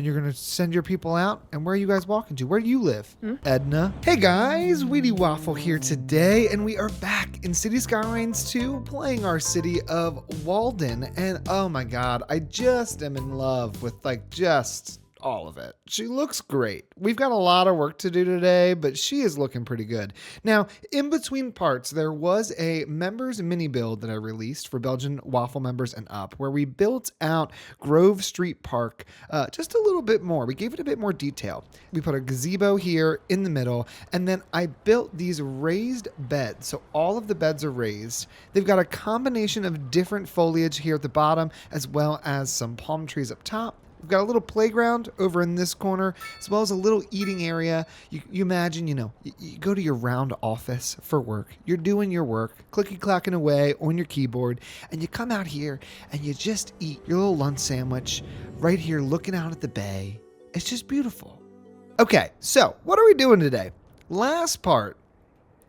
and you're going to send your people out. And where are you guys walking to? Where do you live? Edna. Hey guys, Wheatywaffle here today, and we are back in City Skylines 2 playing our city of Walden. And oh my god, I just am in love with just all of it. She looks great. We've got a lot of work to do today, but she is looking pretty good. Now, in between parts, there was a members mini build that I released for Belgian Waffle members and up, where we built out Grove Street Park just a little bit more. We gave it a bit more detail. We put a gazebo here in the middle, and then I built these raised beds. So all of the beds are raised. They've got a combination of different foliage here at the bottom, as well as some palm trees up top. We've got a little playground over in this corner, as well as a little eating area. You imagine, you go to your round office for work. You're doing your work, clicky-clacking away on your keyboard, and you come out here and you just eat your little lunch sandwich right here looking out at the bay. It's just beautiful. Okay, so what are we doing today? Last part,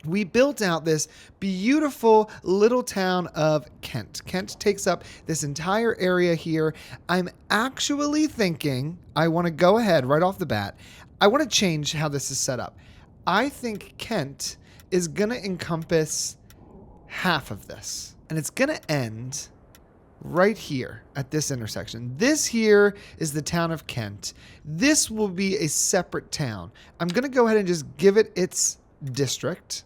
we built out this beautiful little town of Kent. Kent takes up this entire area here. I'm actually thinking I want to go ahead right off the bat. I want to change how this is set up. I think Kent is going to encompass half of this, and it's going to end right here at this intersection. This here is the town of Kent. This will be a separate town. I'm going to go ahead and just give it its district.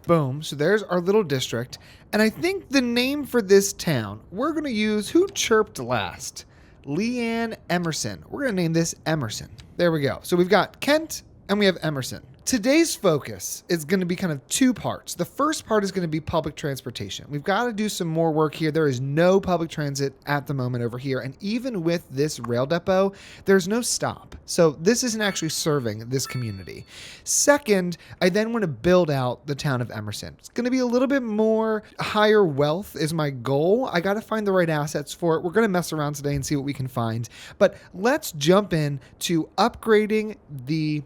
Boom. So there's our little district. And I think the name for this town, we're going to use who chirped last? Leanne Emerson. We're going to name this Emerson. There we go. So we've got Kent and we have Emerson. Today's focus is going to be kind of two parts. The first part is going to be public transportation. We've got to do some more work here. There is no public transit at the moment over here. And even with this rail depot, there's no stop. So this isn't actually serving this community. Second, I then want to build out the town of Emerson. It's going to be a little bit more higher wealth is my goal. I got to find the right assets for it. We're going to mess around today and see what we can find. But let's jump in to upgrading the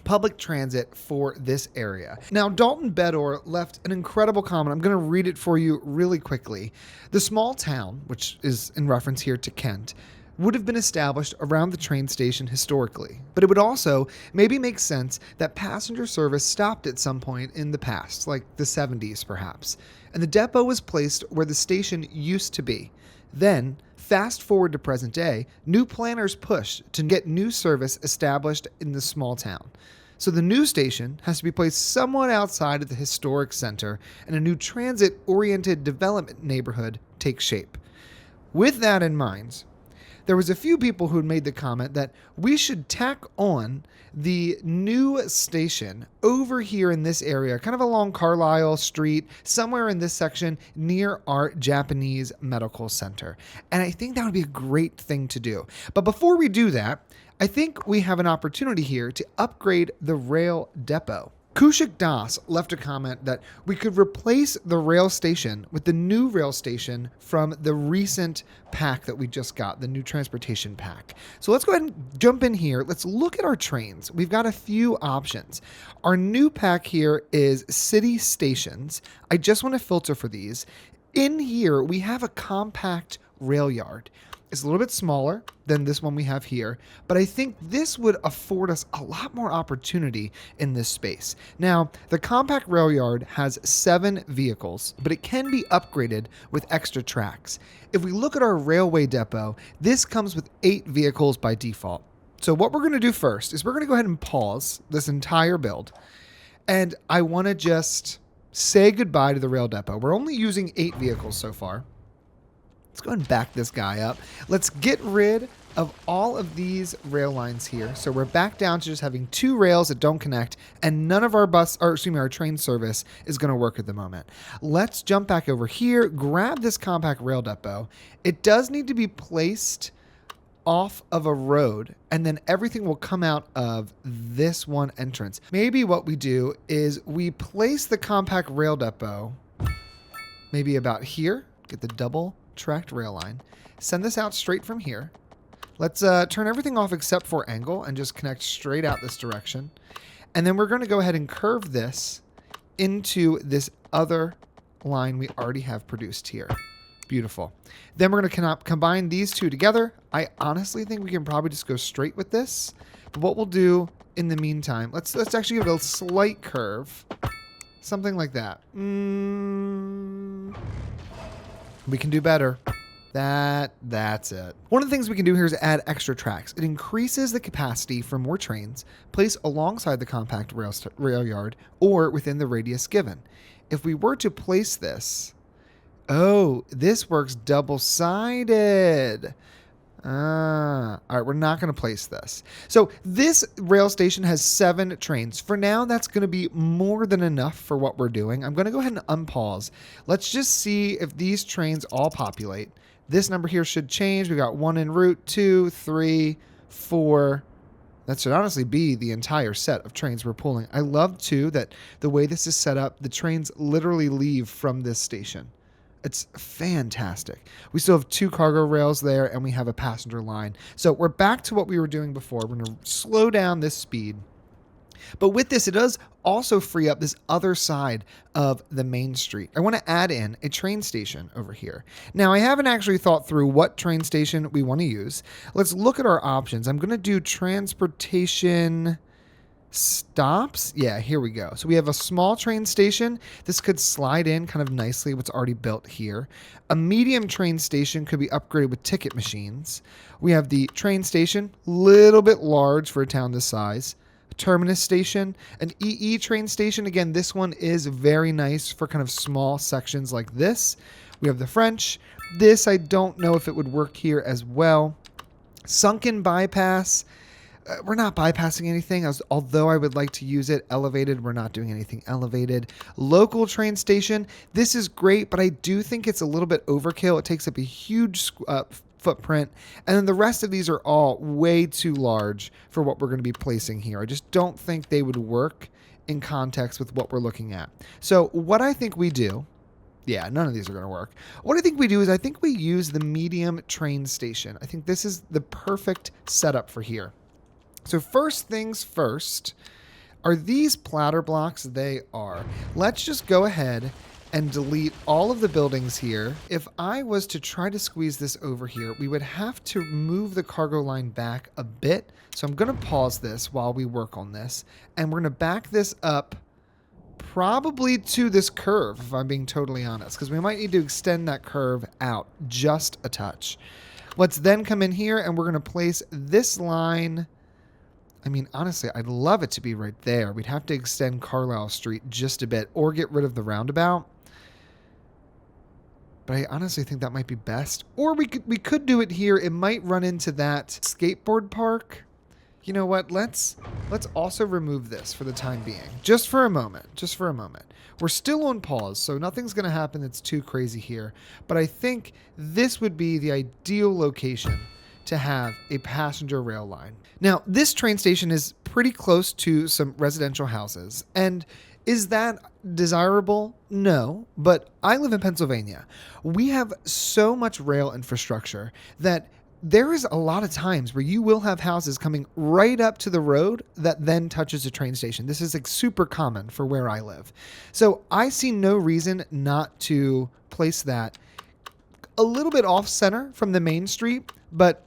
public transit for this area. Now, Dalton Bedore left an incredible comment. I'm going to read it for you really quickly. The small town, which is in reference here to Kent, would have been established around the train station historically, but it would also maybe make sense that passenger service stopped at some point in the past, like the 70s perhaps, and the depot was placed where the station used to be. Then, fast forward to present day, new planners pushed to get new service established in the small town. So the new station has to be placed somewhat outside of the historic center, and a new transit-oriented development neighborhood takes shape. With that in mind, there was a few people who had made the comment that we should tack on the new station over here in this area, kind of along Carlisle Street, somewhere in this section near our Japanese Medical Center. And I think that would be a great thing to do. But before we do that, I think we have an opportunity here to upgrade the rail depot. Kushik Das left a comment that we could replace the rail station with the new rail station from the recent pack that we just got, the new transportation pack. So let's go ahead and jump in here. Let's look at our trains. We've got a few options. Our new pack here is city stations. I just want to filter for these. In here, we have a compact rail yard. It's a little bit smaller than this one we have here, but I think this would afford us a lot more opportunity in this space. Now, the compact rail yard has 7 vehicles, but it can be upgraded with extra tracks. If we look at our railway depot, this comes with 8 vehicles by default. So what we're going to do first is we're going to go ahead and pause this entire build, and I want to just say goodbye to the rail depot. We're only using 8 vehicles so far. Let's go ahead and back this guy up. Let's get rid of all of these rail lines here. So we're back down to just having 2 rails that don't connect, and none of our our train service is going to work at the moment. Let's jump back over here, grab this compact rail depot. It does need to be placed off of a road, and then everything will come out of this one entrance. Maybe what we do is we place the compact rail depot maybe about here, get the double tracked rail line, send this out straight from here. Let's turn everything off except for angle and just connect straight out this direction. And then we're going to go ahead and curve this into this other line we already have produced here. Beautiful. Then we're going to combine these two together. I honestly think we can probably just go straight with this. But what we'll do in the meantime, let's actually give it a slight curve. Something like that. We can do better. That's it. One of the things we can do here is add extra tracks. It increases the capacity for more trains placed alongside the compact rail yard or within the radius given. If we were to place this, oh, this works double-sided. All right, we're not going to place this. So this rail station has 7 trains. For now, that's going to be more than enough for what we're doing. I'm going to go ahead and unpause. Let's just see if these trains all populate. This number here should change. We got 1 en route, 2, 3, 4. That should honestly be the entire set of trains we're pulling. I love, too, that the way this is set up, the trains literally leave from this station. It's fantastic. We still have 2 cargo rails there, and we have a passenger line. So we're back to what we were doing before. We're going to slow down this speed. But with this, it does also free up this other side of the main street. I want to add in a train station over here. Now, I haven't actually thought through what train station we want to use. Let's look at our options. I'm going to do transportation stops. Yeah, here we go. So we have a small train station. This could slide in kind of nicely what's already built here. A medium train station could be upgraded with ticket machines. We have the train station, little bit large for a town this size. A terminus station, an EE train station. Again, this one is very nice for kind of small sections like this. We have the French. This, I don't know if it would work here as well. Sunken bypass. We're not bypassing anything, although I would like to use it. Elevated, we're not doing anything elevated. Local train station, this is great, but I do think it's a little bit overkill. It takes up a huge footprint, and then the rest of these are all way too large for what we're going to be placing here. I just don't think they would work in context with what we're looking at. So what I think we do, yeah, none of these are going to work. What I think we do is I think we use the medium train station. I think this is the perfect setup for here. So first things first, are these platter blocks? They are. Let's just go ahead and delete all of the buildings here. If I was to try to squeeze this over here, we would have to move the cargo line back a bit. So I'm going to pause this while we work on this. And we're going to back this up probably to this curve, if I'm being totally honest, because we might need to extend that curve out just a touch. Let's then come in here and we're going to place this line. I mean, honestly, I'd love it to be right there. We'd have to extend Carlisle Street just a bit or get rid of the roundabout. But I honestly think that might be best. Or we could do it here. It might run into that skateboard park. You know what? Let's also remove this for the time being. Just for a moment. Just for a moment. We're still on pause, so nothing's going to happen that's too crazy here. But I think this would be the ideal location to have a passenger rail line. Now, this train station is pretty close to some residential houses. And is that desirable? No, but I live in Pennsylvania. We have so much rail infrastructure that there is a lot of times where you will have houses coming right up to the road that then touches a train station. This is like super common for where I live. So I see no reason not to place that a little bit off center from the main street, but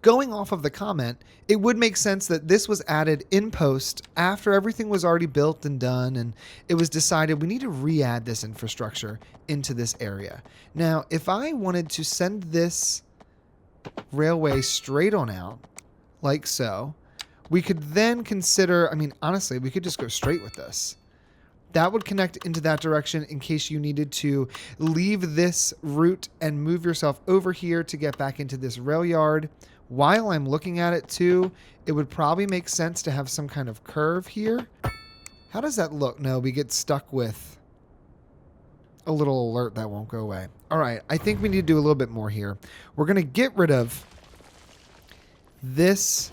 going off of the comment, it would make sense that this was added in post after everything was already built and done, and it was decided we need to re-add this infrastructure into this area. Now, if I wanted to send this railway straight on out, like so, we could then consider, I mean, honestly, we could just go straight with this. That would connect into that direction in case you needed to leave this route and move yourself over here to get back into this rail yard. While I'm looking at it too, it would probably make sense to have some kind of curve here. How does that look? No, we get stuck with a little alert that won't go away. All right, I think we need to do a little bit more here. We're going to get rid of this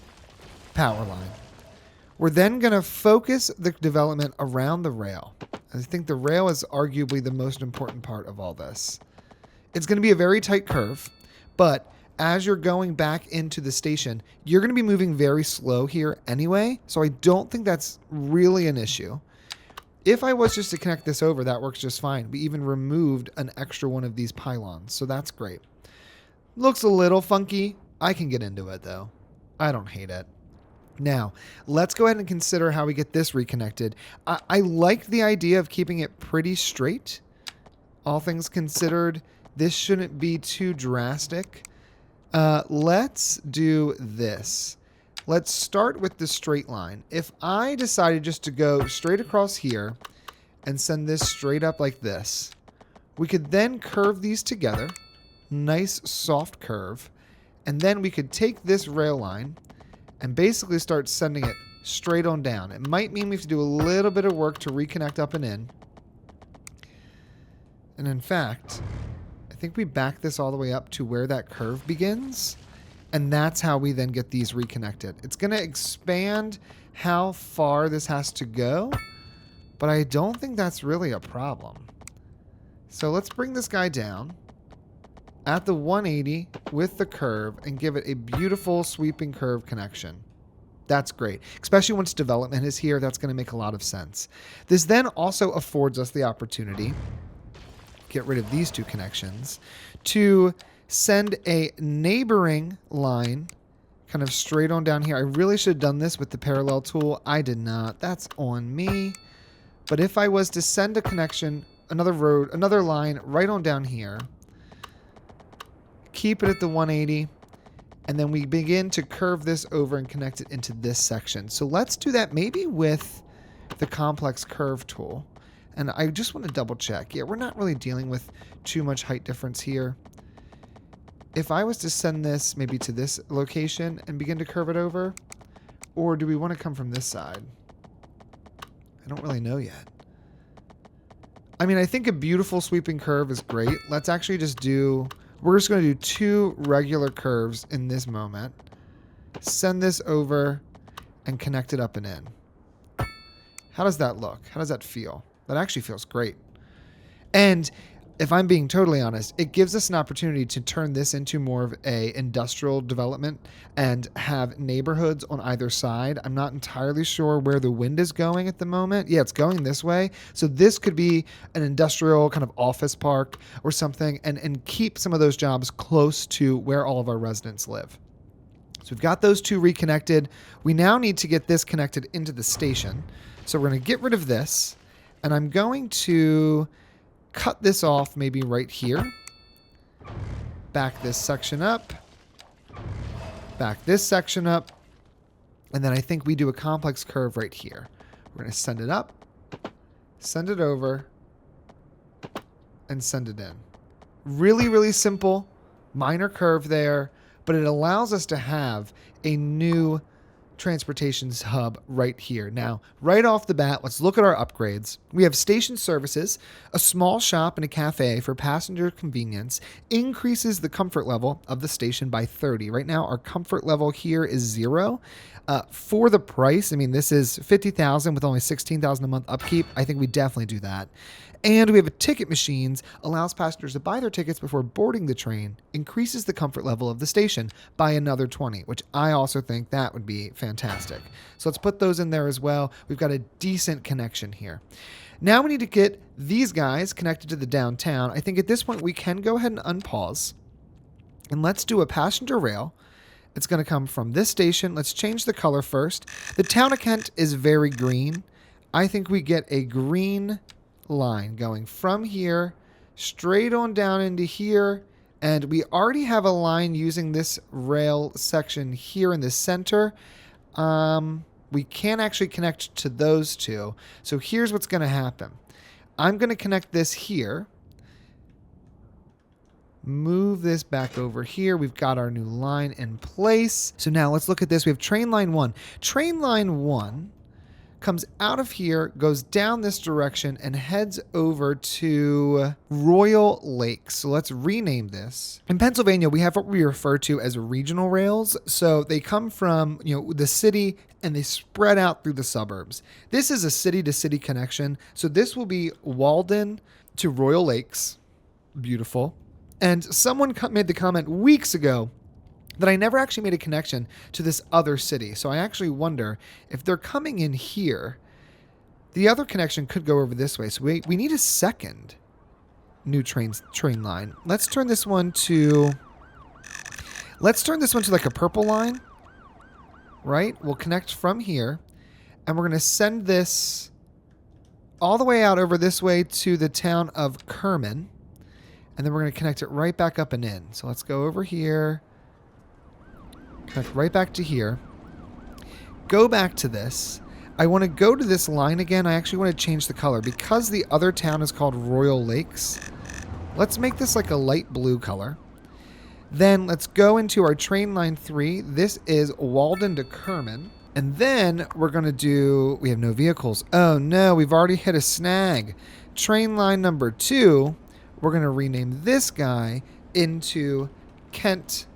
power line. We're then going to focus the development around the rail. I think the rail is arguably the most important part of all this. It's going to be a very tight curve, but as you're going back into the station, you're going to be moving very slow here anyway, so I don't think that's really an issue. If I was just to connect this over, that works just fine. We even removed an extra one of these pylons, so that's great. Looks a little funky. I can get into it, though. I don't hate it. Now, let's go ahead and consider how we get this reconnected. I like the idea of keeping it pretty straight. All things considered, this shouldn't be too drastic. Let's do this. Let's start with the straight line. If I decided just to go straight across here and send this straight up like this, we could then curve these together. Nice soft curve. And then we could take this rail line and basically start sending it straight on down. It might mean we have to do a little bit of work to reconnect up and in. And in fact, I think we back this all the way up to where that curve begins. And that's how we then get these reconnected. It's going to expand how far this has to go, but I don't think that's really a problem. So let's bring this guy down at the 180 with the curve and give it a beautiful sweeping curve connection. That's great. Especially once development is here, that's going to make a lot of sense. This then also affords us the opportunity, get rid of these two connections, to send a neighboring line kind of straight on down here. I really should have done this with the parallel tool. I did not. That's on me. But if I was to send a connection, another road, another line right on down here, keep it at the 180, and then we begin to curve this over and connect it into this section. So let's do that maybe with the complex curve tool. And I just want to double check. Yeah, we're not really dealing with too much height difference here. If I was to send this maybe to this location and begin to curve it over, or do we want to come from this side? I don't really know yet. I mean, I think a beautiful sweeping curve is great. Let's actually just do, we're just going to do 2 regular curves in this moment. Send this over and connect it up and in. How does that look? How does that feel? That actually feels great. And if I'm being totally honest, it gives us an opportunity to turn this into more of a industrial development and have neighborhoods on either side. I'm not entirely sure where the wind is going at the moment. Yeah, it's going this way. So this could be an industrial kind of office park or something, and keep some of those jobs close to where all of our residents live. So we've got those 2 reconnected. We now need to get this connected into the station. So we're going to get rid of this, and I'm going to cut this off maybe right here. Back this section up. Back this section up. And then I think we do a complex curve right here. We're going to send it up, send it over, and send it in. Really, really simple, minor curve there, but it allows us to have a new transportation hub right here. Now, right off the bat, let's look at our upgrades. We have station services, a small shop and a cafe for passenger convenience, increases the comfort level of the station by 30. Right now, our comfort level here is 0. For the price, I mean, this is $50,000 with only $16,000 a month upkeep. I think we definitely do that. And we have a ticket machines, allows passengers to buy their tickets before boarding the train, increases the comfort level of the station by another 20, which I also think that would be fantastic. So let's put those in there as well. We've got a decent connection here. Now we need to get these guys connected to the downtown. I think at this point we can go ahead and unpause. And let's do a passenger rail. It's going to come from this station. Let's change the color first. The town of Kent is very green. I think we get a green line going from here straight on down into here, and we already have a line using this rail section here in the center. We can't actually connect to those 2, so here's what's going to happen. I'm going to connect this here, move this back over here. We've got our new line in place. So now let's look at this. We have train line 1. Train line 1 comes out of here, goes down this direction, and heads over to Royal Lakes. So let's rename this. In Pennsylvania, we have what we refer to as regional rails. So they come from, the city and they spread out through the suburbs. This is a city-to-city connection. So this will be Walden to Royal Lakes. Beautiful. And someone made the comment weeks ago that I never actually made a connection to this other city. So I actually wonder if they're coming in here, The other connection could go over this way. So we need a second new train line. Let's turn this one to like a purple line. Right? We'll connect from here. And we're going to send this all the way out over this way to the town of Kerman. And then we're going to connect it right back up and in. So let's go over here. Connect right back to here. Go back to this. I want to go to this line again. I actually want to change the color. Because the other town is called Royal Lakes, let's make this like a light blue color. Then let's go into our train line 3. This is Walden to Kerman. And then we're going to do... We have no vehicles. Oh, no. We've already hit a snag. Train line number 2, we're going to rename this guy into Kent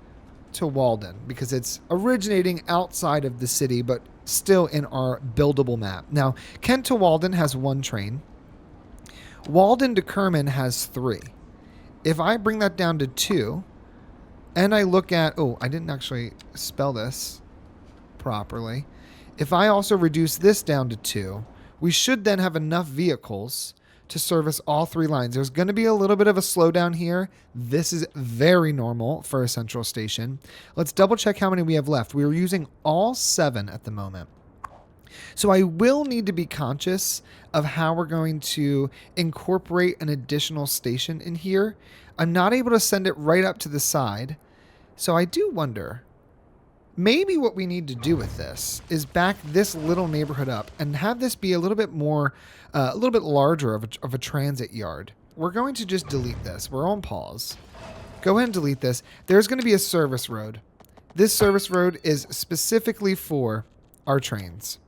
to Walden because it's originating outside of the city, but still in our buildable map. Now, Kent to Walden has 1 train. Walden to Kerman has 3. If I bring that down to 2... And I look at... Oh, I didn't actually spell this properly. If I also reduce this down to 2, we should then have enough vehicles to service all 3 lines. There's going to be a little bit of a slowdown here. This is very normal for a central station. Let's double check how many we have left. We are using all 7 at the moment. So I will need to be conscious of how we're going to incorporate an additional station in here. I'm not able to send it right up to the side. So I do wonder, maybe what we need to do with this is back this little neighborhood up and have this be a little bit more, a little bit larger of a transit yard. We're going to just delete this. We're on pause. Go ahead and delete this. There's going to be a service road. This service road is specifically for our trains.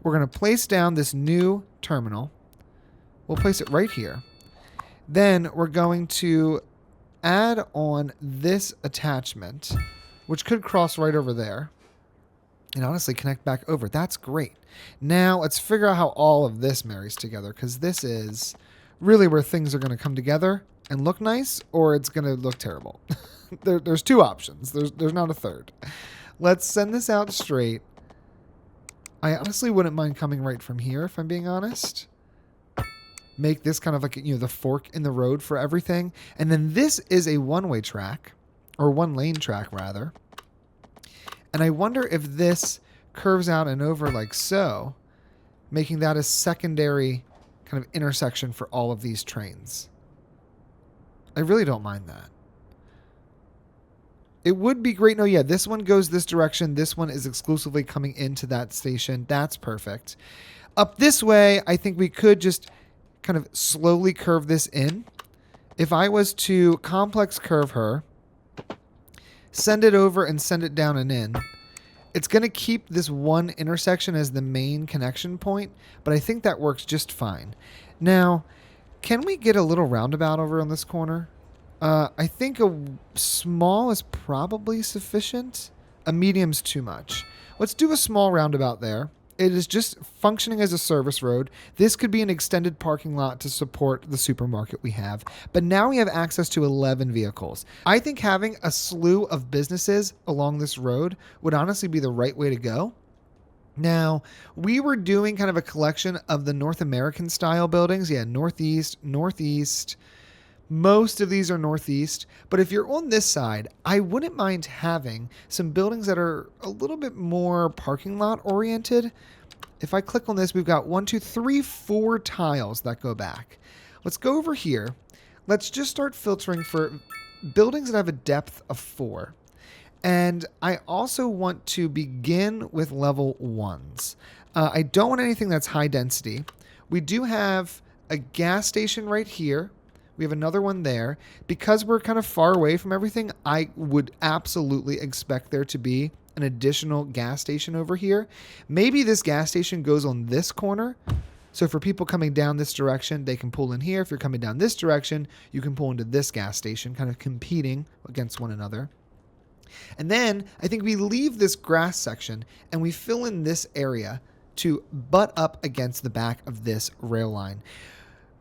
We're going to place down this new terminal. We'll place it right here. Then we're going to add on this attachment, which could cross right over there, and honestly connect back over. That's great. Now let's figure out how all of this marries together, because this is really where things are going to come together and look nice, or it's going to look terrible. There's 2 options. There's not a third. Let's send this out straight. I honestly wouldn't mind coming right from here, if I'm being honest. Make this kind of like, the fork in the road for everything. And then this is a one-way track, or 1-lane track, rather. And I wonder if this curves out and over like so, making that a secondary kind of intersection for all of these trains. I really don't mind that. It would be great. No, yeah, this one goes this direction. This one is exclusively coming into that station. That's perfect. Up this way, I think we could just kind of slowly curve this in. If I was to complex curve her, send it over and send it down and in, it's going to keep this one intersection as the main connection point, but I think that works just fine. Now, can we get a little roundabout over on this corner? I think a small is probably sufficient. A medium's too much. Let's do a small roundabout there. It is just functioning as a service road. This could be an extended parking lot to support the supermarket we have. But now we have access to 11 vehicles. I think having a slew of businesses along this road would honestly be the right way to go. Now, we were doing kind of a collection of the North American style buildings. Yeah, northeast, northeast. Most of these are northeast, but if you're on this side, I wouldn't mind having some buildings that are a little bit more parking lot oriented. If I click on this, we've got 1, 2, 3, 4 tiles that go back. Let's go over here. Let's just start filtering for buildings that have a depth of 4. And I also want to begin with level 1s. I don't want anything that's high density. We do have a gas station right here. We have another one there. Because we're kind of far away from everything, I would absolutely expect there to be an additional gas station over here. Maybe this gas station goes on this corner. So for people coming down this direction, they can pull in here. If you're coming down this direction, you can pull into this gas station, kind of competing against one another. And then I think we leave this grass section and we fill in this area to butt up against the back of this rail line.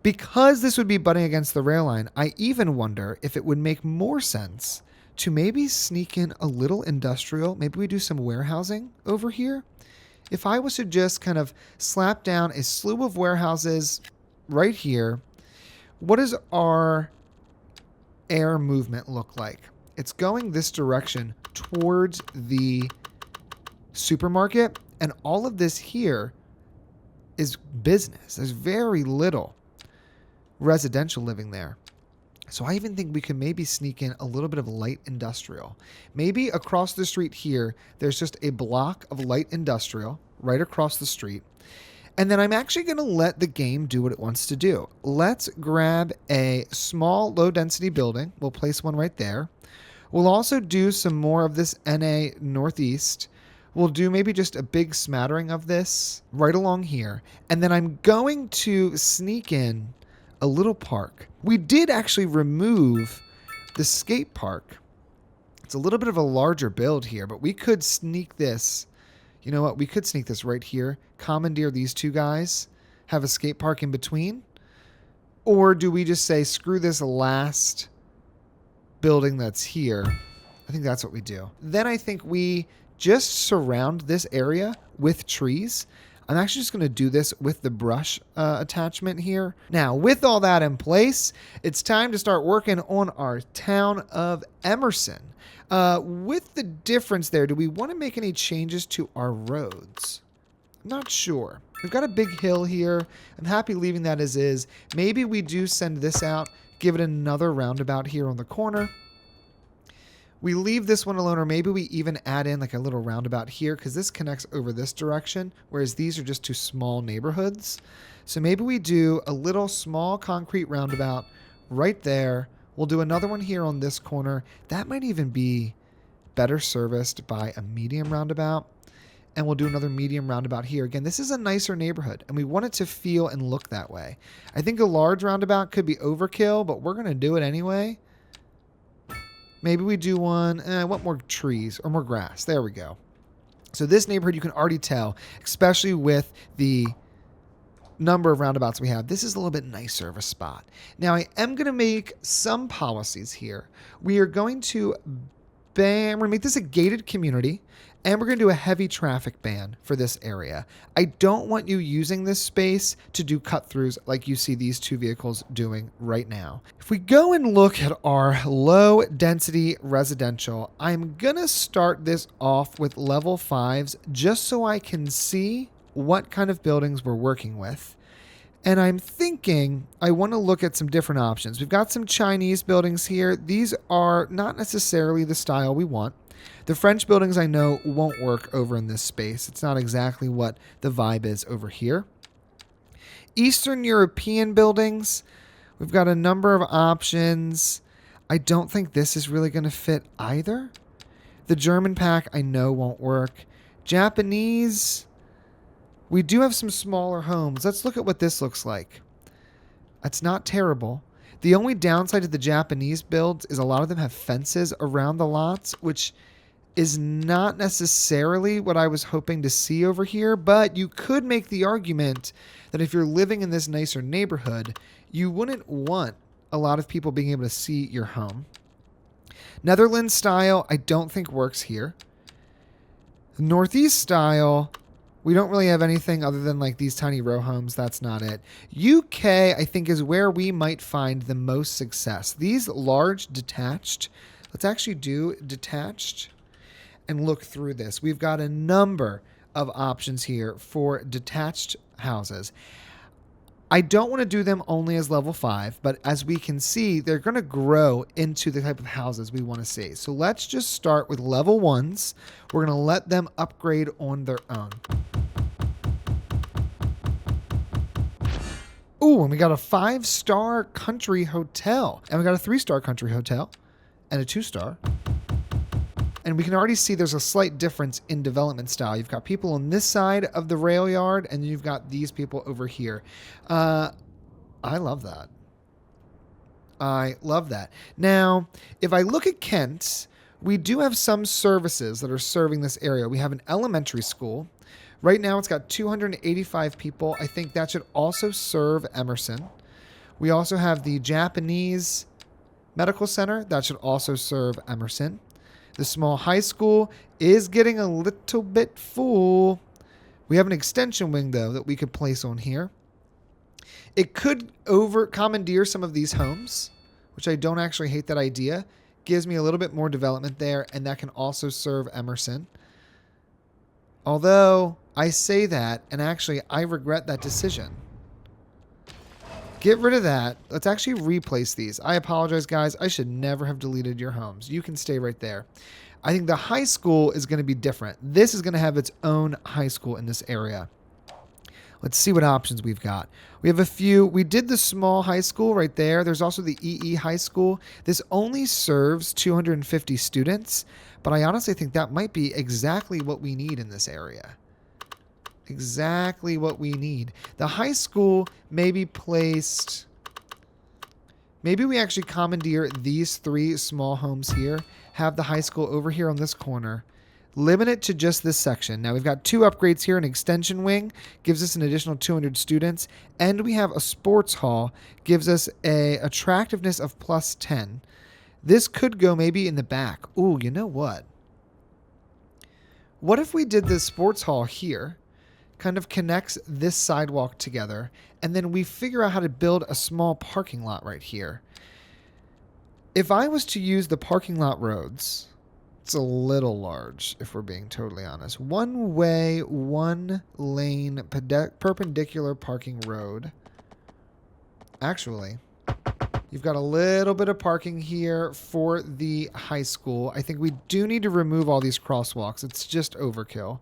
Because this would be butting against the rail line, I even wonder if it would make more sense to maybe sneak in a little industrial. Maybe we do some warehousing over here. if I was to just kind of slap down a slew of warehouses right here, what does our air movement look like? It's going this direction towards the supermarket, and all of this here is business. There's very little residential living there. So I even think we could maybe sneak in a little bit of light industrial. Maybe across the street here, there's just a block of light industrial right across the street. And then I'm actually going to let the game do what it wants to do. Let's grab a small low density building. We'll place one right there. We'll also do some more of this NA Northeast. We'll do maybe just a big smattering of this right along here. And then I'm going to sneak in a little park. We did actually remove the skate park. It's a little bit of a larger build here, but we could sneak this. You know what? We could sneak this right here. Commandeer these two guys. Have a skate park in between. Or do we just say, screw this last building that's here? I think that's what we do. Then I think we just surround this area with trees. I'm actually just going to do this with the brush attachment here. Now, with all that in place, it's time to start working on our town of Emerson. With the difference there, do we want to make any changes to our roads? I'm not sure. We've got a big hill here. I'm happy leaving that as is. Maybe we do send this out, give it another roundabout here on the corner. We leave this one alone, or maybe we even add in like a little roundabout here because this connects over this direction, whereas these are just two small neighborhoods. So maybe we do a little small concrete roundabout right there. We'll do another one here on this corner. That might even be better serviced by a medium roundabout. And we'll do another medium roundabout here. Again, this is a nicer neighborhood, and we want it to feel and look that way. I think a large roundabout could be overkill, but we're going to do it anyway. Maybe we do one. I want more trees or more grass. There we go. So this neighborhood, you can already tell, especially with the number of roundabouts we have, this is a little bit nicer of a spot. Now, I am going to make some policies here. We are going to we're going to make this a gated community, and we're going to do a heavy traffic ban for this area. I don't want you using this space to do cut-throughs like you see these two vehicles doing right now. If we go and look at our low-density residential, I'm going to start this off with level 5s just so I can see what kind of buildings we're working with. And I'm thinking I want to look at some different options. We've got some Chinese buildings here. These are not necessarily the style we want. The French buildings I know won't work over in this space. It's not exactly what the vibe is over here. Eastern European buildings, we've got a number of options. I don't think this is really going to fit either. The German pack I know won't work. Japanese, we do have some smaller homes. Let's look at what this looks like. It's not terrible. The only downside to the Japanese builds is a lot of them have fences around the lots, which is not necessarily what I was hoping to see over here, but you could make the argument that if you're living in this nicer neighborhood, you wouldn't want a lot of people being able to see your home. Netherlands style, I don't think works here. Northeast style, we don't really have anything other than like these tiny row homes. That's not it. UK, I think, is where we might find the most success. These large detached, let's actually do detached and look through this. We've got a number of options here for detached houses. I don't want to do them only as level 5, but as we can see, they're going to grow into the type of houses we want to see. So let's just start with level 1s. We're going to let them upgrade on their own. Ooh, and we got a 5-star country hotel. And we got a 3-star country hotel and a 2-star. And we can already see there's a slight difference in development style. You've got people on this side of the rail yard, and you've got these people over here. I love that. I love that. Now, if I look at Kent, we do have some services that are serving this area. We have an elementary school. Right now, it's got 285 people. I think that should also serve Emerson. We also have the Japanese Medical Center. That should also serve Emerson. The small high school is getting a little bit full, We have an extension wing, though, that we could place on here. It could commandeer some of these homes, which I don't actually hate that idea. Gives me a little bit more development there, and that can also serve Emerson. Although I say that, and actually I regret that decision. Get rid of that. Let's actually replace these. I apologize, guys. I should never have deleted your homes. You can stay right there. I think the high school is going to be different. This is going to have its own high school in this area. Let's see what options we've got. We have a few. We did the small high school right there. There's also the EE high school. This only serves 250 students, but I honestly think that might be exactly what we need in this area. Exactly what we need. The high school may be placed... Maybe we actually commandeer these 3 small homes here, have the high school over here on this corner, limit it to just this section. Now we've got 2 upgrades here. An extension wing gives us an additional 200 students, and we have a sports hall, gives us a attractiveness of plus 10. This could go maybe in the back. Ooh, you know what? What if we did this sports hall here, kind of connects this sidewalk together, and then we figure out how to build a small parking lot right here. If I was to use the parking lot roads, it's a little large, if we're being totally honest. 1 way, 1 lane, perpendicular parking road. Actually, you've got a little bit of parking here for the high school. I think we do need to remove all these crosswalks. It's just overkill.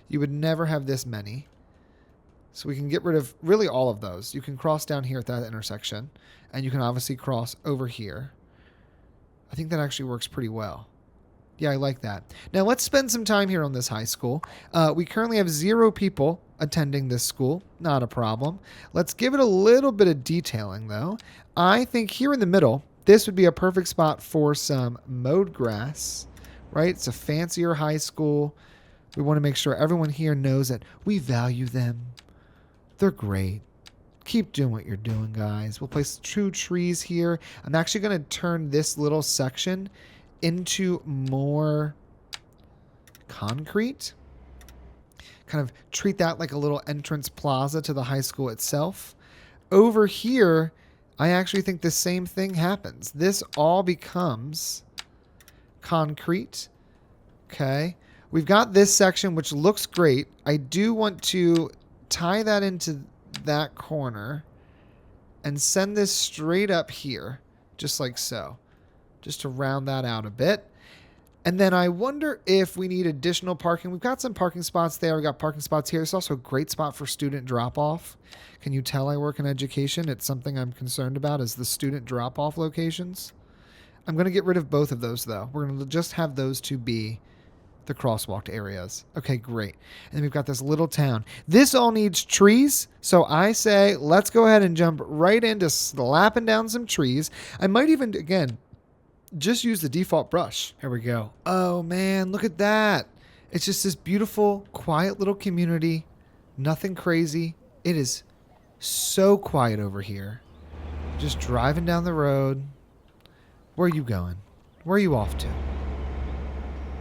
You would never have this many. So we can get rid of really all of those. You can cross down here at that intersection, and you can obviously cross over here. I think that actually works pretty well. Yeah, I like that. Now let's spend some time here on this high school. We currently have 0 people attending this school. Not a problem. Let's give it a little bit of detailing, though. I think here in the middle, this would be a perfect spot for some mowed grass, right? It's a fancier high school. We want to make sure everyone here knows that we value them. They're great. Keep doing what you're doing, guys. We'll place 2 trees here. I'm actually going to turn this little section into more concrete. Kind of treat that like a little entrance plaza to the high school itself. Over here, I actually think the same thing happens. This all becomes concrete. Okay. We've got this section, which looks great. I do want to tie that into that corner and send this straight up here, just like so, just to round that out a bit. And then I wonder if we need additional parking. We've got some parking spots there. We've got parking spots here. It's also a great spot for student drop-off. Can you tell I work in education? It's something I'm concerned about, is the student drop-off locations. I'm going to get rid of both of those, though. We're going to just have those 2 be the crosswalked areas. Okay, great. And then we've got this little town. This all needs trees, so I say let's go ahead and jump right into slapping down some trees. I might even, again, just use the default brush. Here we go. Oh, man, look at that. It's just this beautiful, quiet little community. Nothing crazy. It is so quiet over here. Just driving down the road. Where are you going? Where are you off to?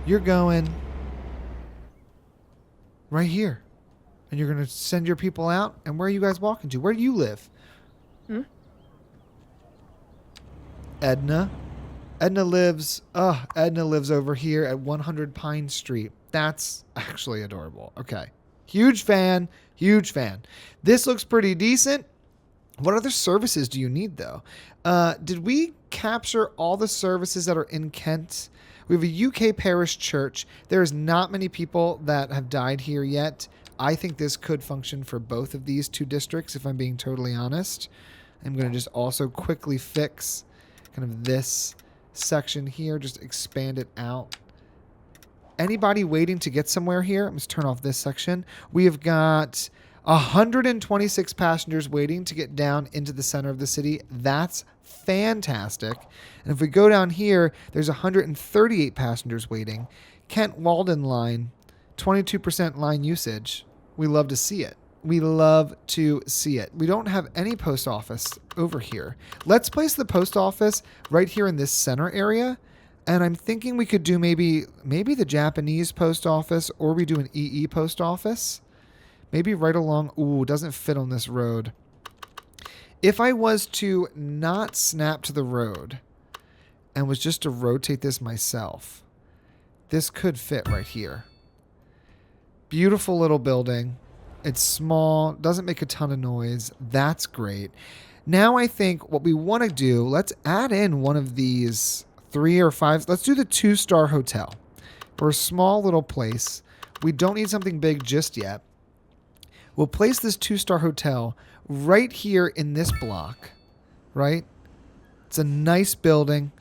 You're going right here. And you're going to send your people out? And where are you guys walking to? Where do you live? Edna. Edna lives over here at 100 Pine Street. That's actually adorable. Okay. Huge fan. Huge fan. This looks pretty decent. What other services do you need, though? Did we capture all the services that are in Kent? We have a UK parish church. There's not many people that have died here yet. I think this could function for both of these 2 districts, if I'm being totally honest. I'm going to just also quickly fix kind of this section here. Just expand it out. Anybody waiting to get somewhere here? I'm just turn off this section. We have got 126 passengers waiting to get down into the center of the city. That's fantastic. And if we go down here, there's 138 passengers waiting. Kent Walden line, 22% line usage. We love to see it. We love to see it. We don't have any post office over here. Let's place the post office right here in this center area. And I'm thinking we could do maybe the Japanese post office, or we do an EE post office. Maybe right along. Ooh, doesn't fit on this road. If I was to not snap to the road and was just to rotate this myself, this could fit right here. Beautiful little building. It's small, doesn't make a ton of noise. That's great. Now I think what we want to do, let's add in one of these 3 or 5. Let's do the 2-star hotel. We're a small little place. We don't need something big just yet. We'll place this 2-star hotel right here in this block, right? It's a nice building.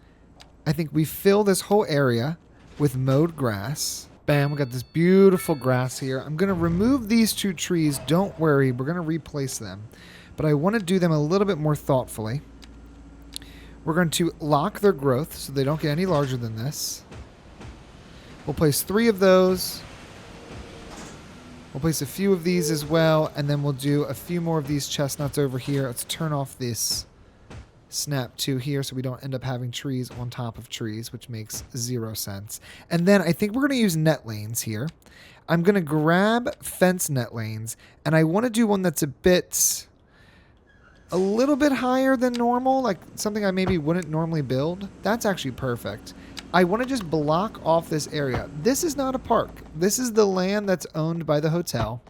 I think we fill this whole area with mowed grass. Bam, we got this beautiful grass here. I'm going to remove these 2 trees. Don't worry, we're going to replace them. But I want to do them a little bit more thoughtfully. We're going to lock their growth so they don't get any larger than this. We'll place 3 of those. We'll place a few of these as well, and then we'll do a few more of these chestnuts over here. Let's turn off this snap to here so we don't end up having trees on top of trees, which makes 0 sense. And then I think we're going to use net lanes here. I'm going to grab fence net lanes, and I want to do one that's a little bit higher than normal, like something I maybe wouldn't normally build. That's actually perfect. I want to just block off this area. This is not a park. This is the land that's owned by the hotel.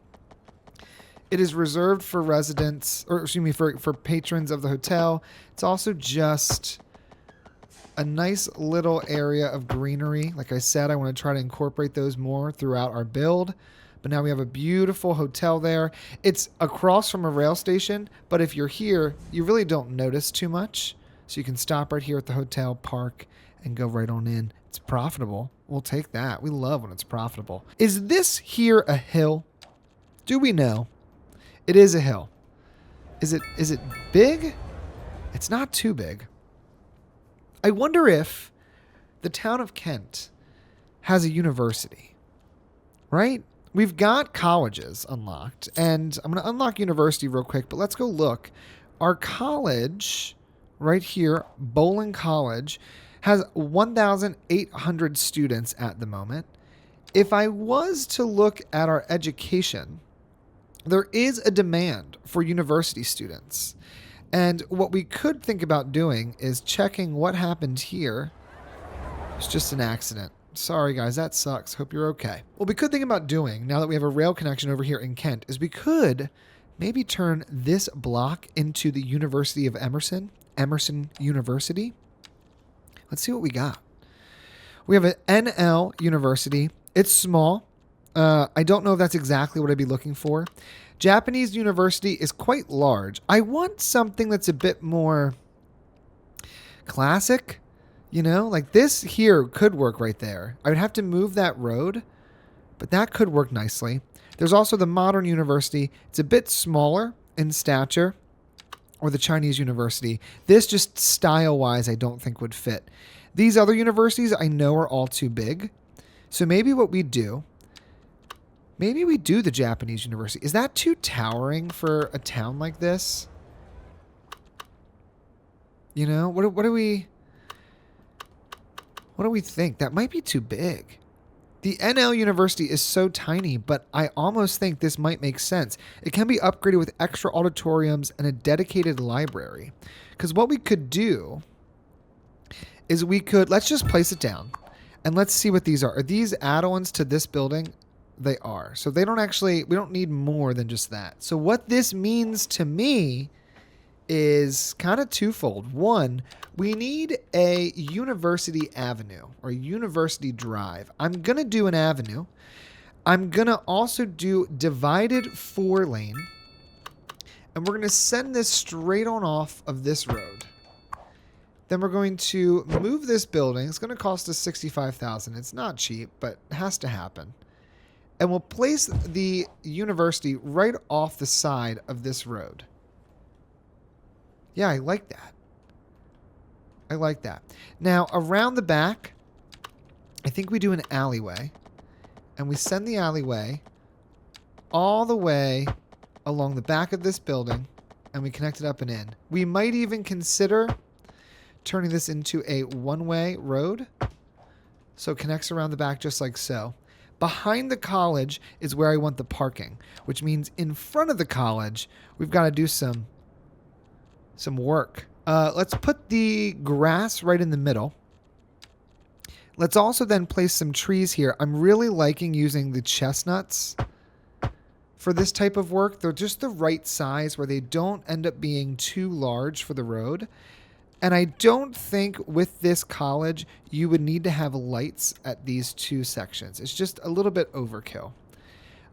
It is reserved for residents, or excuse me, for patrons of the hotel. It's also just a nice little area of greenery. Like I said, I want to try to incorporate those more throughout our build. But now we have a beautiful hotel there. It's across from a rail station, but if you're here, you really don't notice too much. So you can stop right here at the hotel, park, and go right on in. It's profitable. We'll take that. We love when it's profitable. Is this here a hill? Do we know? It is a hill. Is it big? It's not too big. I wonder if the town of Kent has a university, right? We've got colleges unlocked, and I'm going to unlock university real quick, but let's go look. Our college right here, Bowling College, has 1,800 students at the moment. If I was to look at our education, there is a demand for university students. And what we could think about doing is checking what happened here. It's just an accident. Sorry, guys, that sucks. Hope you're okay. What we could think about doing, now that we have a rail connection over here in Kent, is we could maybe turn this block into the University of Emerson University. Let's see what we got. We have an NL University. It's small. I don't know if that's exactly what I'd be looking for. Japanese University is quite large. I want something that's a bit more classic. You know, like this here could work right there. I would have to move that road, but that could work nicely. There's also the Modern University. It's a bit smaller in stature, or the Chinese University. This just style-wise I don't think would fit. These other universities I know are all too big. So maybe what we do, maybe we do the Japanese University. Is that too towering for a town like this? You know, what do we think? That might be too big. The NL University is so tiny, but I almost think this might make sense. It can be upgraded with extra auditoriums and a dedicated library. Because what we could do is let's just place it down and let's see what these are. Are these add-ons to this building? They are. So we don't need more than just that. So what this means to me is kind of twofold. One, we need a university avenue or university drive. I'm going to do an avenue. I'm going to also do divided 4-lane. And we're going to send this straight on off of this road. Then we're going to move this building. It's going to cost us $65,000. It's not cheap, but it has to happen. And we'll place the university right off the side of this road. Yeah, I like that. I like that. Now, around the back, I think we do an alleyway. And we send the alleyway all the way along the back of this building. And we connect it up and in. We might even consider turning this into a one-way road. So it connects around the back just like so. Behind the college is where I want the parking, which means in front of the college, we've got to do some work. Let's put the grass right in the middle. Let's also then place some trees here. I'm really liking using the chestnuts for this type of work. They're just the right size where they don't end up being too large for the road. And I don't think with this college, you would need to have lights at these two sections. It's just a little bit overkill.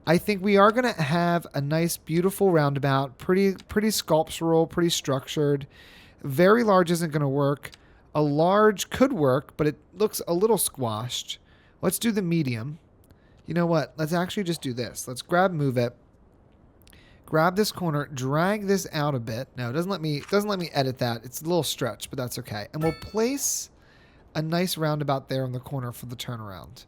I think we are going to have a nice, beautiful roundabout, pretty sculptural, pretty structured. Very large isn't going to work. A large could work, but it looks a little squashed. Let's do the medium. You know what? Let's actually just do this. Let's move it. Grab this corner, drag this out a bit. No, it doesn't let me edit that. It's a little stretch, but that's okay. And we'll place a nice roundabout there in the corner for the turnaround.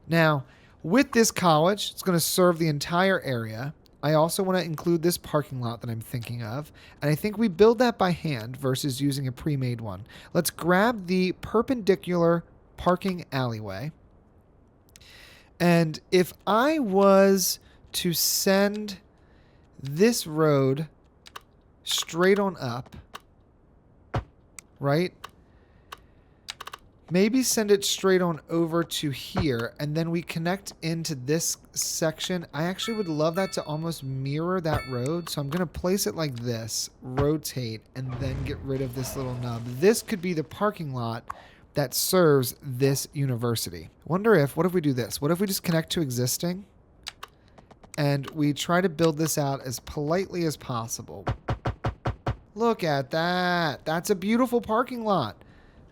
Now, with this college, it's going to serve the entire area. I also want to include this parking lot that I'm thinking of. And I think we build that by hand versus using a pre-made one. Let's grab the perpendicular parking alleyway. And if I was to send this road straight on up, right? Maybe send it straight on over to here, and then we connect into this section. I actually would love that to almost mirror that road, so I'm going to place it like this, rotate, and then get rid of this little nub. This could be the parking lot that serves this university. What if we do this? What if we just connect to existing? And we try to build this out as politely as possible. Look at that. That's a beautiful parking lot.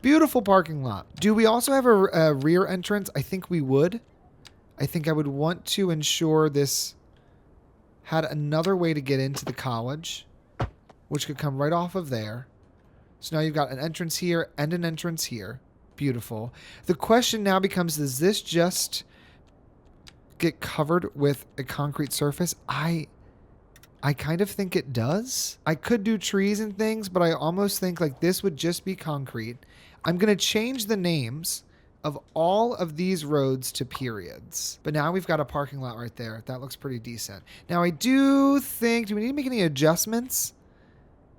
Beautiful parking lot. Do we also have a rear entrance? I think we would. I think I would want to ensure this had another way to get into the college, which could come right off of there. So now you've got an entrance here and an entrance here. Beautiful. The question now becomes, does this just get covered with a concrete surface? I kind of think it does. I could do trees and things, but I almost think like this would just be concrete. I'm going to change the names of all of these roads to periods. But now we've got a parking lot right there. That looks pretty decent. Now I do think, do we need to make any adjustments?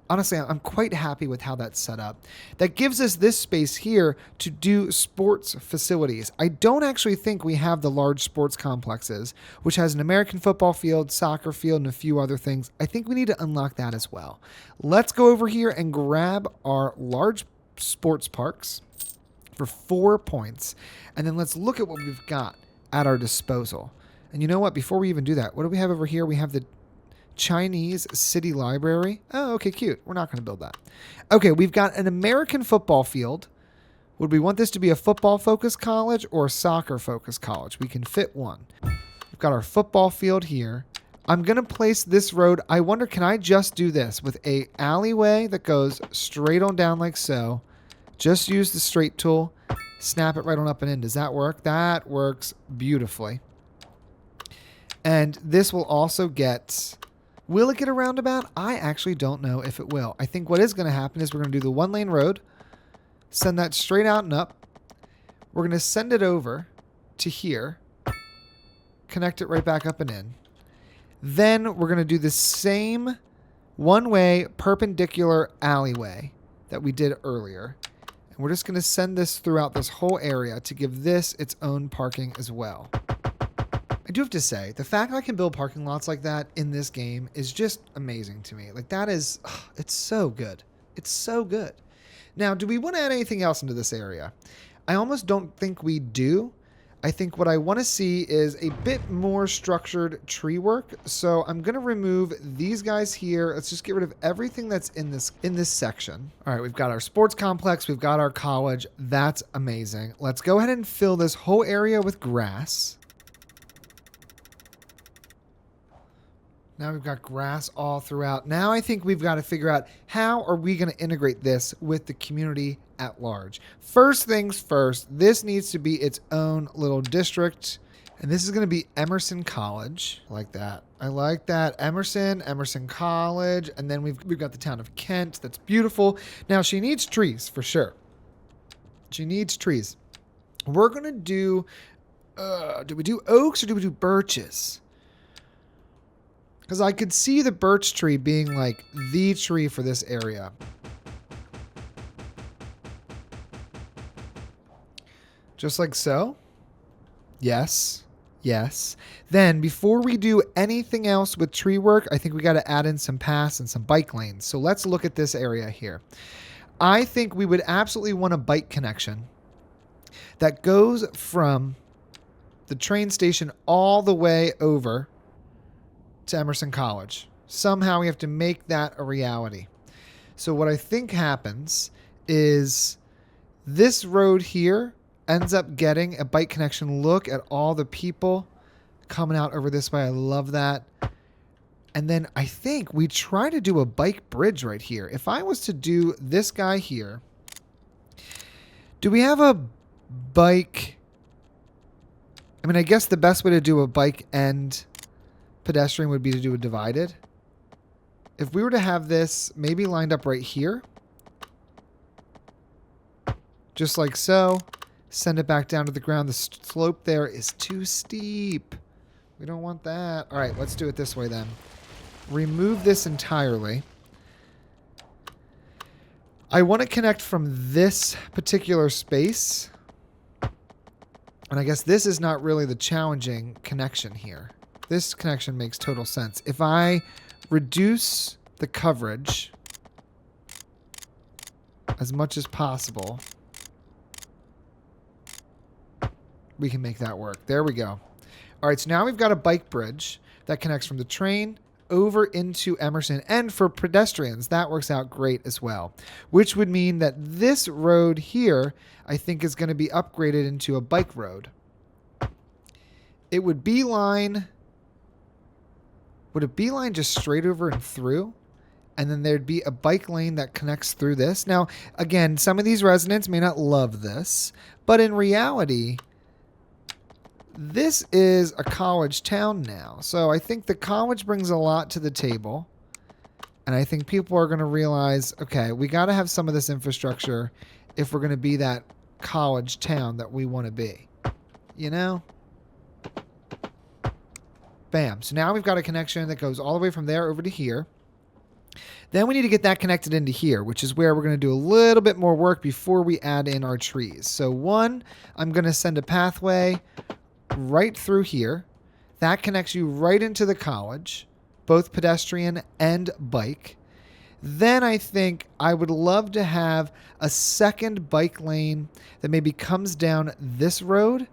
Honestly, I'm quite happy with how that's set up. That gives us this space here to do sports facilities. I don't actually think we have the large sports complexes, which has an American football field, soccer field, and a few other things. I think we need to unlock that as well. Let's go over here and grab our large sports parks for 4 points. And then let's look at what we've got at our disposal. And you know what? Before we even do that, what do we have over here? We have the Chinese City Library. Oh, okay, cute. We're not going to build that. Okay, we've got an American football field. Would we want this to be a football-focused college or a soccer-focused college? We can fit one. We've got our football field here. I'm going to place this road. I wonder, can I just do this with a alleyway that goes straight on down like so? Just use the straight tool. Snap it right on up and in. Does that work? That works beautifully. And this will also get... Will it get a roundabout? I actually don't know if it will. I think what is going to happen is we're going to do the 1-lane road, send that straight out and up. We're going to send it over to here, connect it right back up and in. Then we're going to do the same one-way perpendicular alleyway that we did earlier. And we're just going to send this throughout this whole area to give this its own parking as well. I do have to say, the fact that I can build parking lots like that in this game is just amazing to me. Like, that is, it's so good. It's so good. Now, do we want to add anything else into this area? I almost don't think we do. I think what I want to see is a bit more structured tree work. So I'm going to remove these guys here. Let's just get rid of everything that's in this section. All right, we've got our sports complex. We've got our college. That's amazing. Let's go ahead and fill this whole area with grass. Now we've got grass all throughout. Now I think we've got to figure out how are we going to integrate this with the community at large. First things first, this needs to be its own little district. And this is going to be Emerson College. I like that. I like that. Emerson College. And then we've got the town of Kent. That's beautiful. Now she needs trees for sure. She needs trees. We're going to do Do we do oaks or do we do birches? Because I could see the birch tree being like the tree for this area. Just like so. Yes. Yes. Then before we do anything else with tree work, I think we got to add in some paths and some bike lanes. So let's look at this area here. I think we would absolutely want a bike connection that goes from the train station all the way over to Emerson College. Somehow we have to make that a reality. So what I think happens is this road here ends up getting a bike connection. Look at all the people coming out over this way. I love that. And then I think we try to do a bike bridge right here. If I was to do this guy here, do we have a bike? I mean, I guess the best way to do a bike and pedestrian would be to do a divided. If we were to have this maybe lined up right here, just like so, send it back down to the ground. The slope there is too steep. We don't want that. All right, let's do it this way then. Remove this entirely. I want to connect from this particular space. And I guess this is not really the challenging connection here. This connection makes total sense. If I reduce the coverage as much as possible, we can make that work. There we go. All right, so now we've got a bike bridge that connects from the train over into Emerson. And for pedestrians, that works out great as well, which would mean that this road here, I think, is going to be upgraded into a bike road. It would beeline... Would it beeline just straight over and through? And then there'd be a bike lane that connects through this. Now, again, some of these residents may not love this, but in reality, this is a college town now. So I think the college brings a lot to the table. And I think people are going to realize, okay, we got to have some of this infrastructure if we're going to be that college town that we want to be. You know? Bam. So now we've got a connection that goes all the way from there over to here. Then we need to get that connected into here, which is where we're going to do a little bit more work before we add in our trees. So one, I'm going to send a pathway right through here. That connects you right into the college, both pedestrian and bike. Then I think I would love to have a second bike lane that maybe comes down this road,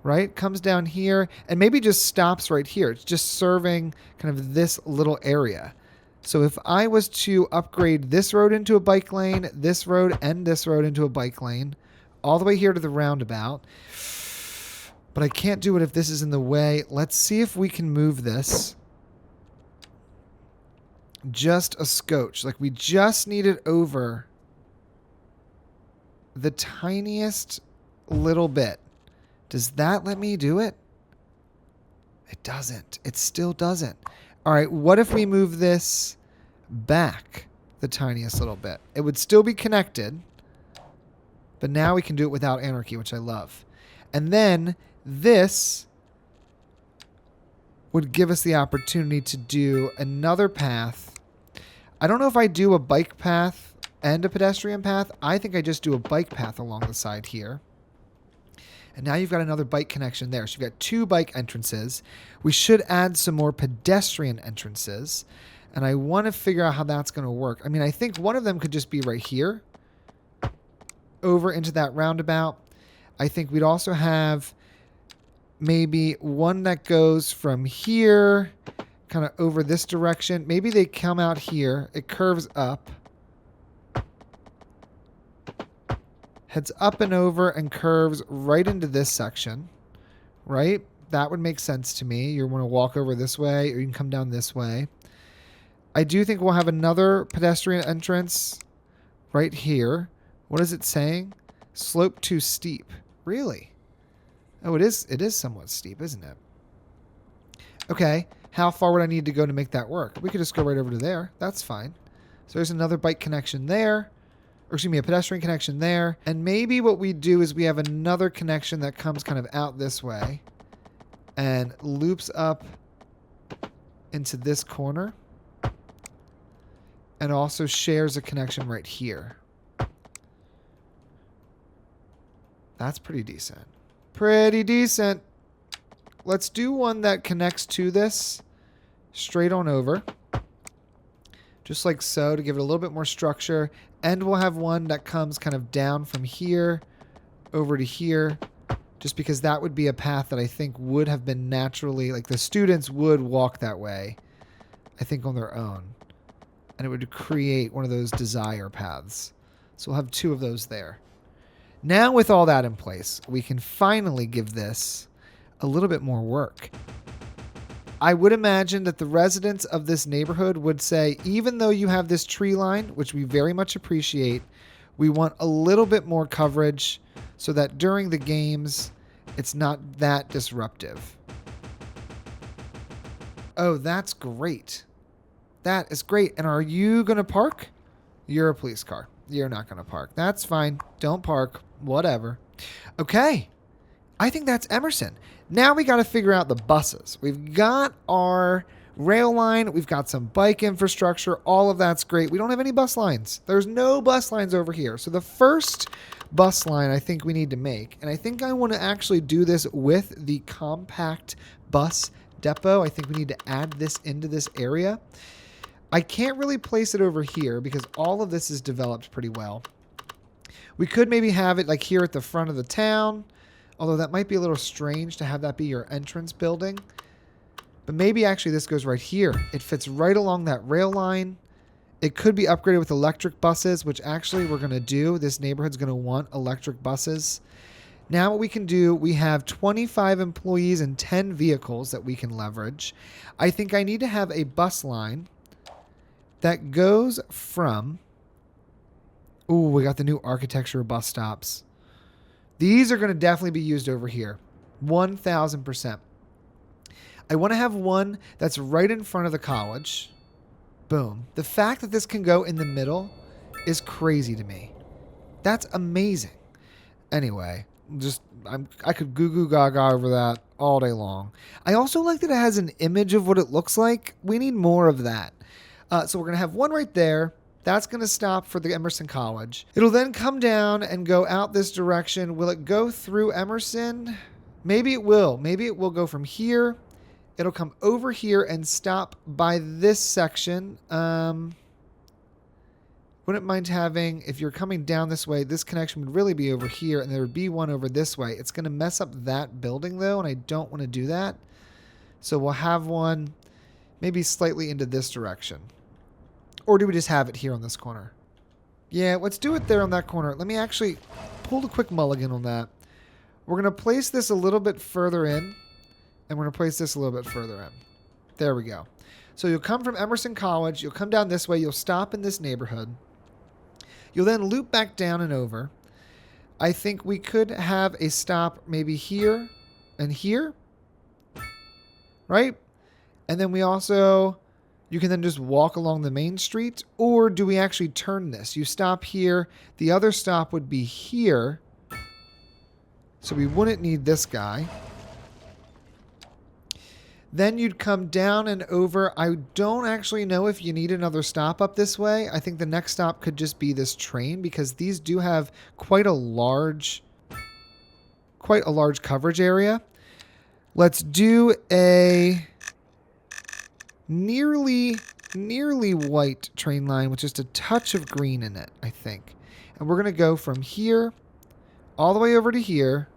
right? Comes down here and maybe just stops right here. It's just serving kind of this little area. So if I was to upgrade this road into a bike lane, this road and this road into a bike lane, all the way here to the roundabout, but I can't do it if this is in the way. Let's see if we can move this just a scotch. Like we just need it over the tiniest little bit. Does that let me do it? It doesn't. It still doesn't. All right, what if we move this back the tiniest little bit? It would still be connected, but now we can do it without anarchy, which I love. And then this would give us the opportunity to do another path. I don't know if I do a bike path and a pedestrian path. I think I just do a bike path along the side here. And now you've got another bike connection there. So you've got two bike entrances. We should add some more pedestrian entrances. And I want to figure out how that's going to work. I mean, I think one of them could just be right here, over into that roundabout. I think we'd also have maybe one that goes from here, kind of over this direction. Maybe they come out here. It curves up. Heads up and over and curves right into this section, right? That would make sense to me. You want to walk over this way or you can come down this way. I do think we'll have another pedestrian entrance right here. What is it saying? Slope too steep. Really? Oh, it is somewhat steep, isn't it? Okay. How far would I need to go to make that work? We could just go right over to there. That's fine. So there's another bike connection there. or excuse me, a pedestrian connection there. And maybe what we do is we have another connection that comes kind of out this way and loops up into this corner and also shares a connection right here. That's pretty decent. Pretty decent. Let's do one that connects to this straight on over. Just like so, to give it a little bit more structure. And we'll have one that comes kind of down from here over to here. Just because that would be a path that I think would have been naturally, like the students would walk that way, I think on their own. And it would create one of those desire paths. So we'll have two of those there. Now with all that in place, we can finally give this a little bit more work. I would imagine that the residents of this neighborhood would say, even though you have this tree line, which we very much appreciate, we want a little bit more coverage so that during the games, it's not that disruptive. Oh, that's great. That is great. And are you going to park? You're a police car. You're not going to park. That's fine. Don't park. Whatever. Okay. I think that's Emerson. Now we got to figure out the buses. We've got our rail line. We've got some bike infrastructure. All of that's great. We don't have any bus lines. There's no bus lines over here. So the first bus line I think we need to make, and I think I want to actually do this with the compact bus depot. I think we need to add this into this area. I can't really place it over here because all of this is developed pretty well. We could maybe have it like here at the front of the town, although that might be a little strange to have that be your entrance building. But maybe actually this goes right here. It fits right along that rail line. It could be upgraded with electric buses, which actually we're going to do. This neighborhood's going to want electric buses. Now what we can do, we have 25 employees and 10 vehicles that we can leverage. I think I need to have a bus line that goes from... Ooh, we got the new architecture of bus stops. These are going to definitely be used over here. 1,000%. I want to have one that's right in front of the college. Boom. The fact that this can go in the middle is crazy to me. That's amazing. Anyway, I could goo goo gaga over that all day long. I also like that it has an image of what it looks like. We need more of that. So we're going to have one right there. That's going to stop for the Emerson College. It'll then come down and go out this direction. Will it go through Emerson? Maybe it will. Maybe it will go from here. It'll come over here and stop by this section. Wouldn't mind having, if you're coming down this way, this connection would really be over here, and there would be one over this way. It's going to mess up that building, though, and I don't want to do that. So we'll have one maybe slightly into this direction. Or do we just have it here on this corner? Yeah, let's do it there on that corner. Let me actually pull a quick mulligan on that. We're going to place this a little bit further in. And we're going to place this a little bit further in. There we go. So you'll come from Emerson College. You'll come down this way. You'll stop in this neighborhood. You'll then loop back down and over. I think we could have a stop maybe here and here. Right? And then we also... You can then just walk along the main street, or do we actually turn this? You stop here. The other stop would be here. So we wouldn't need this guy. Then you'd come down and over. I don't actually know if you need another stop up this way. I think the next stop could just be this train because these do have quite a large coverage area. Let's do a... nearly white train line with just a touch of green in it, I think. And we're going to go from here all the way over to here.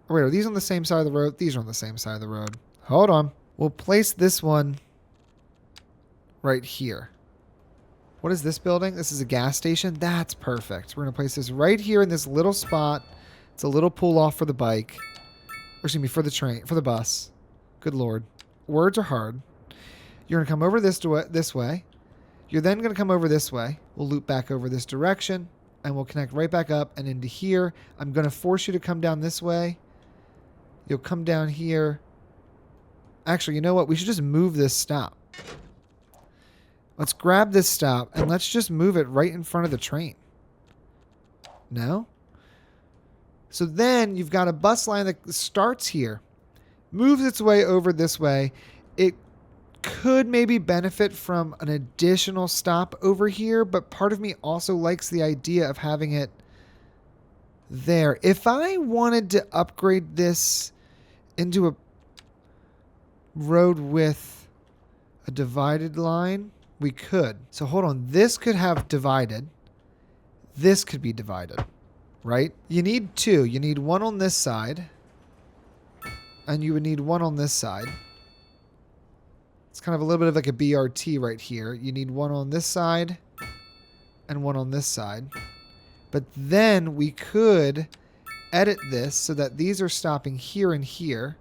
Oh, wait, are these on the same side of the road? These are on the same side of the road. Hold on. We'll place this one right here. What is this building? This is a gas station? That's perfect. We're going to place this right here in this little spot. It's a little pull off for the bike. Or excuse me, for the train, for the bus. Good Lord. Words are hard. You're going to come over this way. You're then going to come over this way. We'll loop back over this direction, and we'll connect right back up and into here. I'm going to force you to come down this way. You'll come down here. Actually, you know what? We should just move this stop. Let's grab this stop and let's just move it right in front of the train. No? So then you've got a bus line that starts here, moves its way over this way. It could maybe benefit from an additional stop over here, but part of me also likes the idea of having it there. If I wanted to upgrade this into a road with a divided line, we could. So hold on. This could have divided. This could be divided, right? You need two. You need one on this side, and you would need one on this side. It's kind of a little bit of like a BRT right here. You need one on this side and one on this side. But then we could edit this so that these are stopping here and here.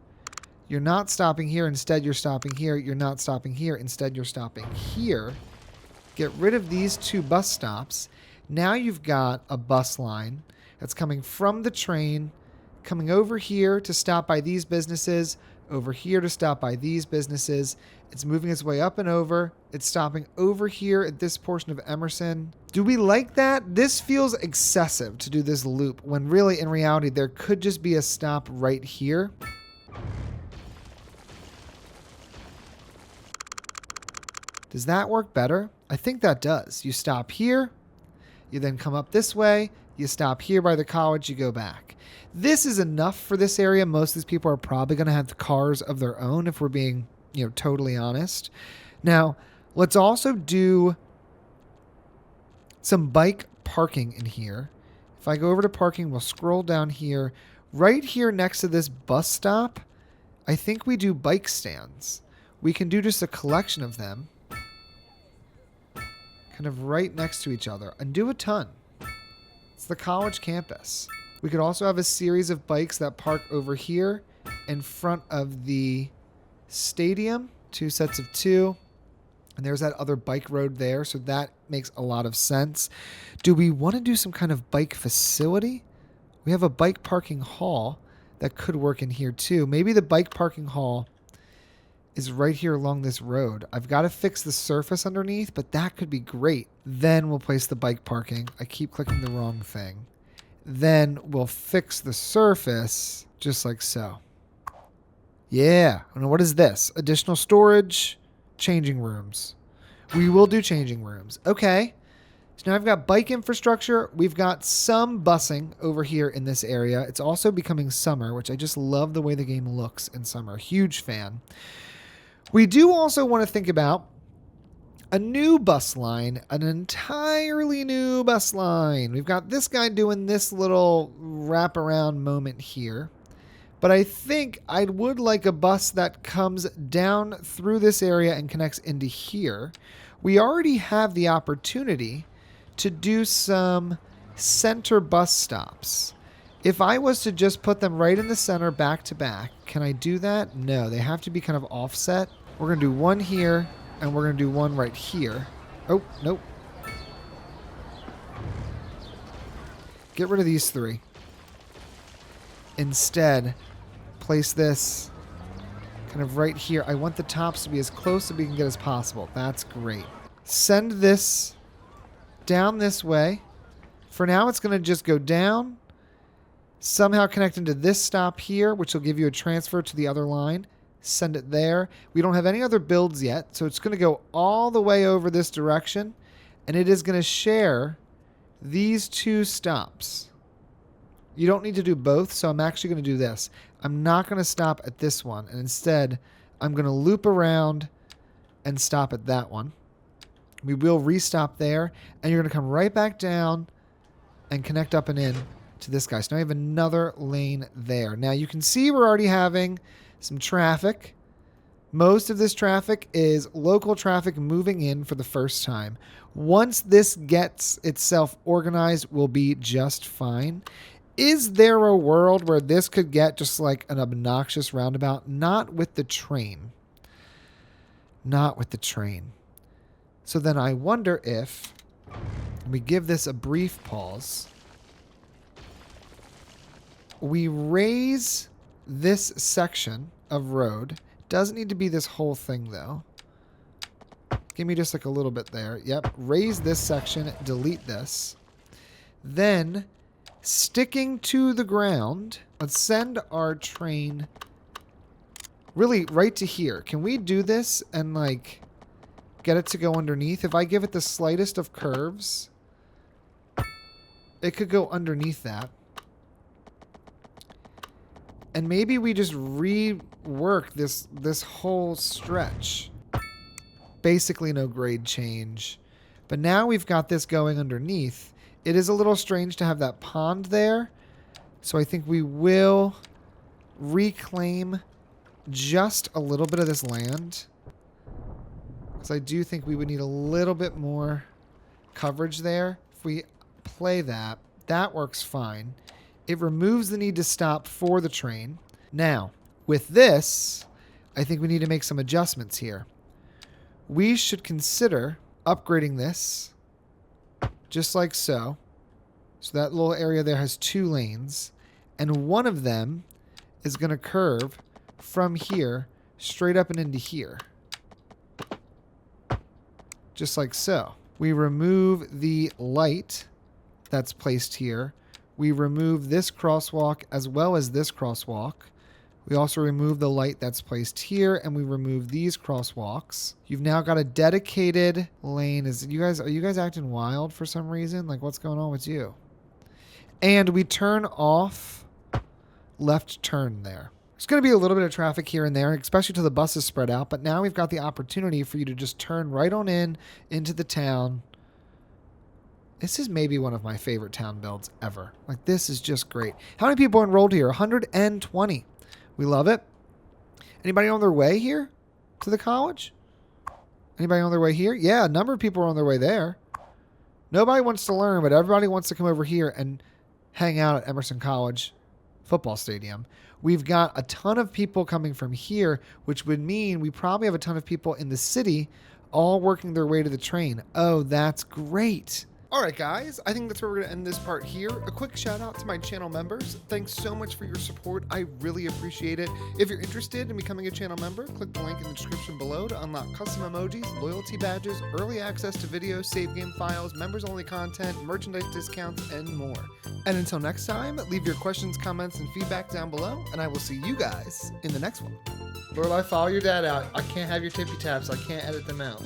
You're not stopping here. Instead, you're stopping here. You're not stopping here. Instead, you're stopping here. Get rid of these two bus stops. Now you've got a bus line that's coming from the train, coming over here to stop by these businesses, over here to stop by these businesses. It's moving its way up and over. It's stopping over here at this portion of Emerson. Do we like that? This feels excessive to do this loop when really in reality there could just be a stop right here. Does that work better? I think that does. You stop here, you then come up this way, you stop here by the college, you go back. This is enough for this area. Most of these people are probably going to have cars of their own if we're being, totally honest. Now, let's also do some bike parking in here. If I go over to parking, we'll scroll down here. Right here next to this bus stop, I think we do bike stands. We can do just a collection of them, kind of right next to each other, and do a ton. It's the college campus. We could also have a series of bikes that park over here in front of the stadium, 2 sets of 2. And there's that other bike road there, so that makes a lot of sense. Do we want to do some kind of bike facility? We have a bike parking hall that could work in here too. Maybe the bike parking hall is right here along this road. I've got to fix the surface underneath, but that could be great. Then we'll place the bike parking. I keep clicking the wrong thing. Then we'll fix the surface just like so. Yeah. And what is this? Additional storage, changing rooms. We will do changing rooms. Okay. So now I've got bike infrastructure. We've got some busing over here in this area. It's also becoming summer, which I just love the way the game looks in summer. Huge fan. We do also want to think about a new bus line, an entirely new bus line. We've got this guy doing this little wraparound moment here. But I think I would like a bus that comes down through this area and connects into here. We already have the opportunity to do some center bus stops. If I was to just put them right in the center back to back, can I do that? No, they have to be kind of offset. We're going to do one here, and we're going to do one right here. Oh, nope. Get rid of these 3. Instead, place this kind of right here. I want the tops to be as close as we can get as possible. That's great. Send this down this way. For now, it's going to just go down, somehow connect into this stop here, which will give you a transfer to the other line. Send it there. We don't have any other builds yet, so it's going to go all the way over this direction, and it is going to share these 2 stops. You don't need to do both, so I'm actually going to do this. I'm not going to stop at this one, and instead, I'm going to loop around and stop at that one. We will restop there, and you're going to come right back down and connect up and in to this guy. So now we have another lane there. Now you can see we're already having some traffic. Most of this traffic is local traffic moving in for the first time. Once this gets itself organized, we'll be just fine. Is there a world where this could get just like an obnoxious roundabout? Not with the train. Not with the train. So then I wonder if we give this a brief pause. We raise this section of road. Doesn't need to be this whole thing though. Give me just like a little bit there. Yep. Raise this section. Delete this. Then, sticking to the ground, let's send our train really right to here. Can we do this and like get it to go underneath? If I give it the slightest of curves, it could go underneath that. And maybe we just rework this whole stretch. Basically no grade change. But now we've got this going underneath. It is a little strange to have that pond there. So I think we will reclaim just a little bit of this land. Because I do think we would need a little bit more coverage there. If we play that, that works fine. It removes the need to stop for the train. Now, with this, I think we need to make some adjustments here. We should consider upgrading this just like so. So that little area there has 2 lanes. And one of them is going to curve from here straight up and into here. Just like so. We remove the light that's placed here. We remove this crosswalk as well as this crosswalk. We also remove the light that's placed here, and we remove these crosswalks. You've now got a dedicated lane. Are you guys acting wild for some reason? Like, what's going on with you? And we turn off left turn there. There's going to be a little bit of traffic here and there, especially till the buses spread out. But now we've got the opportunity for you to just turn right on into the town. This is maybe one of my favorite town builds ever. Like, this is just great. How many people are enrolled here? 120. We love it. Anybody on their way here to the college? Anybody on their way here? Yeah, a number of people are on their way there. Nobody wants to learn, but everybody wants to come over here and hang out at Emerson College football stadium. We've got a ton of people coming from here, which would mean we probably have a ton of people in the city all working their way to the train. Oh, that's great. All right, guys, I think that's where we're going to end this part here. A quick shout out to my channel members. Thanks so much for your support. I really appreciate it. If you're interested in becoming a channel member, click the link in the description below to unlock custom emojis, loyalty badges, early access to videos, save game files, members-only content, merchandise discounts, and more. And until next time, leave your questions, comments, and feedback down below, and I will see you guys in the next one. Lord, I follow your dad out. I can't have your tippy taps. I can't edit them out.